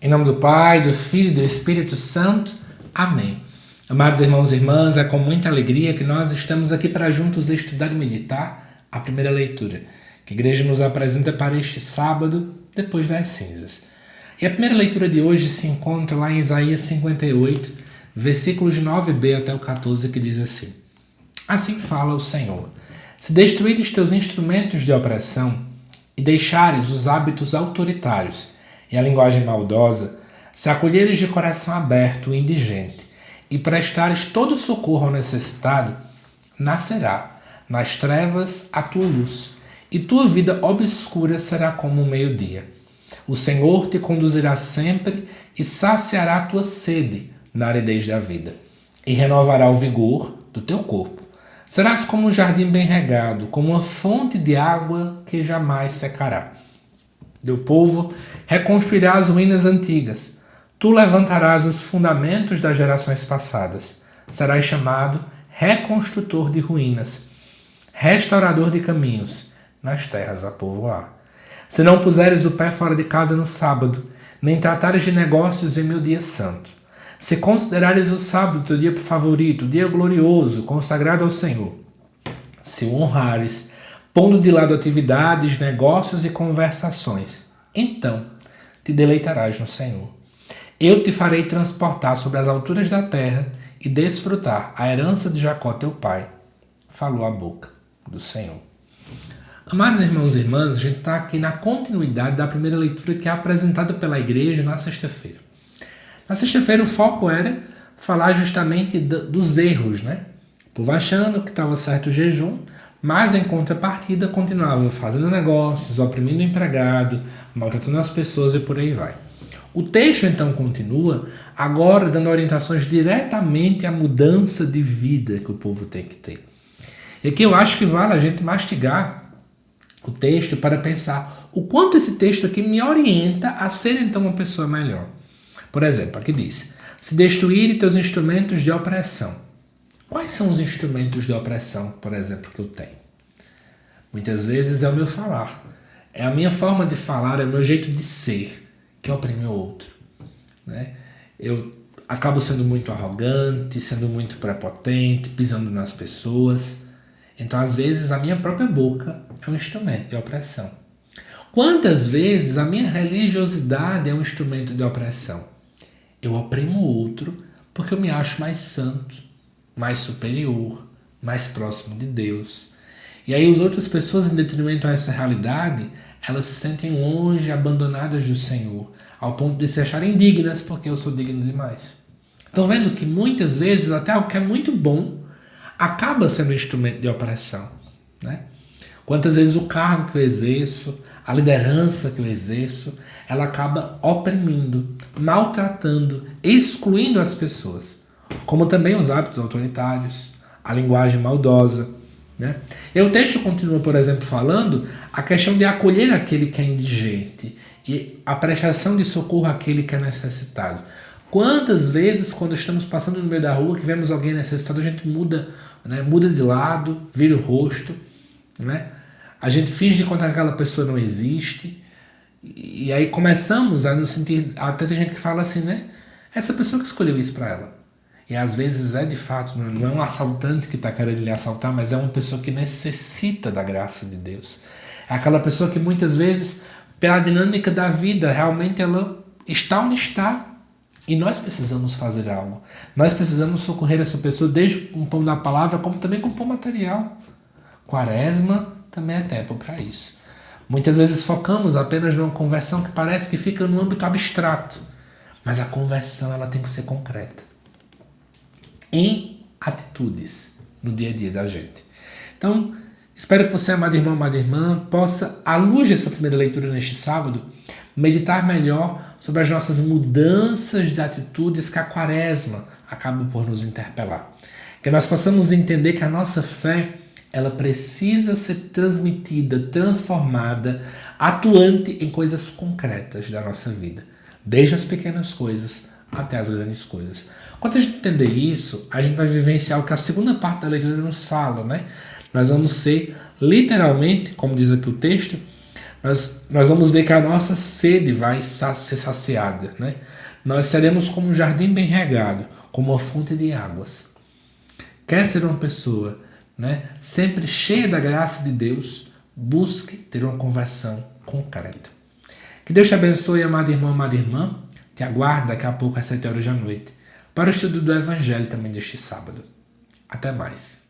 Em nome do Pai, do Filho e do Espírito Santo. Amém. Amados irmãos e irmãs, é com muita alegria que nós estamos aqui para juntos estudar e meditar a primeira leitura, que a igreja nos apresenta para este sábado, depois das cinzas. E a primeira leitura de hoje se encontra lá em Isaías 58, versículos 9b até o 14, que diz assim: Assim fala o Senhor: se destruíres teus instrumentos de opressão e deixares os hábitos autoritários e a linguagem maldosa, se acolheres de coração aberto o indigente e prestares todo socorro ao necessitado, nascerá nas trevas a tua luz, e tua vida obscura será como o meio-dia. O Senhor te conduzirá sempre e saciará a tua sede na aridez da vida, e renovará o vigor do teu corpo. Serás como um jardim bem regado, como uma fonte de água que jamais secará. Teu povo reconstruirá as ruínas antigas. Tu levantarás os fundamentos das gerações passadas. Serás chamado reconstrutor de ruínas, restaurador de caminhos nas terras a povoar. Se não puseres o pé fora de casa no sábado, nem tratares de negócios em meu dia santo, se considerares o sábado teu dia favorito, dia glorioso, consagrado ao Senhor, se o honrares, pondo de lado atividades, negócios e conversações, então te deleitarás no Senhor. Eu te farei transportar sobre as alturas da terra e desfrutar a herança de Jacó teu pai, falou a boca do Senhor. Amados irmãos e irmãs, a gente está aqui na continuidade da primeira leitura que é apresentada pela igreja na sexta-feira. Na sexta-feira o foco era falar justamente dos erros, né? O povo achando que estava certo o jejum, mas em contrapartida continuava fazendo negócios, oprimindo o empregado, maltratando as pessoas e por aí vai. O texto então continua, agora dando orientações diretamente à mudança de vida que o povo tem que ter. E aqui eu acho que vale a gente mastigar o texto para pensar o quanto esse texto aqui me orienta a ser então uma pessoa melhor. Por exemplo, aqui diz: se destruírem teus instrumentos de opressão. Quais são os instrumentos de opressão, por exemplo, que eu tenho? Muitas vezes é o meu falar. É a minha forma de falar, é o meu jeito de ser que oprime o outro, né? Eu acabo sendo muito arrogante, sendo muito prepotente, pisando nas pessoas. Então, às vezes, a minha própria boca é um instrumento de opressão. Quantas vezes a minha religiosidade é um instrumento de opressão? Eu oprimo o outro porque eu me acho mais santo, mais superior, mais próximo de Deus. E aí as outras pessoas, em detrimento a essa realidade, elas se sentem longe, abandonadas do Senhor, ao ponto de se acharem dignas porque eu sou digno demais. Estão vendo que muitas vezes até algo que é muito bom acaba sendo um instrumento de opressão, né? Quantas vezes o cargo que eu exerço, a liderança que eu exerço, ela acaba oprimindo, maltratando, excluindo as pessoas. Como também os hábitos autoritários, a linguagem maldosa, né? E o texto continua, por exemplo, falando a questão de acolher aquele que é indigente e a prestação de socorro àquele que é necessitado. Quantas vezes, quando estamos passando no meio da rua, que vemos alguém necessitado, a gente muda, né? Muda de lado, vira o rosto, né? A gente finge de contar que aquela pessoa não existe. E aí começamos a nos sentir... Até tem gente que fala assim, né? Essa pessoa que escolheu isso para ela. E às vezes é de fato, não é um assaltante que está querendo lhe assaltar, mas é uma pessoa que necessita da graça de Deus. É aquela pessoa que muitas vezes, pela dinâmica da vida, realmente ela está onde está. E nós precisamos fazer algo. Nós precisamos socorrer essa pessoa desde com o pão da palavra, como também com o pão material. Quaresma também é tempo para isso. Muitas vezes focamos apenas numa conversão que parece que fica no âmbito abstrato. Mas a conversão ela tem que ser concreta. Em atitudes no dia a dia da gente. Então, espero que você, amado irmão, amada irmã, possa, à luz dessa primeira leitura neste sábado, meditar melhor sobre as nossas mudanças de atitudes que a Quaresma acaba por nos interpelar. Que nós possamos entender que a nossa fé, ela precisa ser transmitida, transformada, atuante em coisas concretas da nossa vida. Desde as pequenas coisas até as grandes coisas. Quando a gente entender isso, a gente vai vivenciar o que a segunda parte da leitura nos fala, né? Nós vamos ser, literalmente, como diz aqui o texto, nós vamos ver que a nossa sede vai ser saciada, né? Nós seremos como um jardim bem regado, como uma fonte de águas. Quer ser uma pessoa, né, sempre cheia da graça de Deus, busque ter uma conversão concreta. Que Deus te abençoe, amado irmão, amada irmã. Te aguardo daqui a pouco às 7 horas da noite para o estudo do Evangelho também deste sábado. Até mais.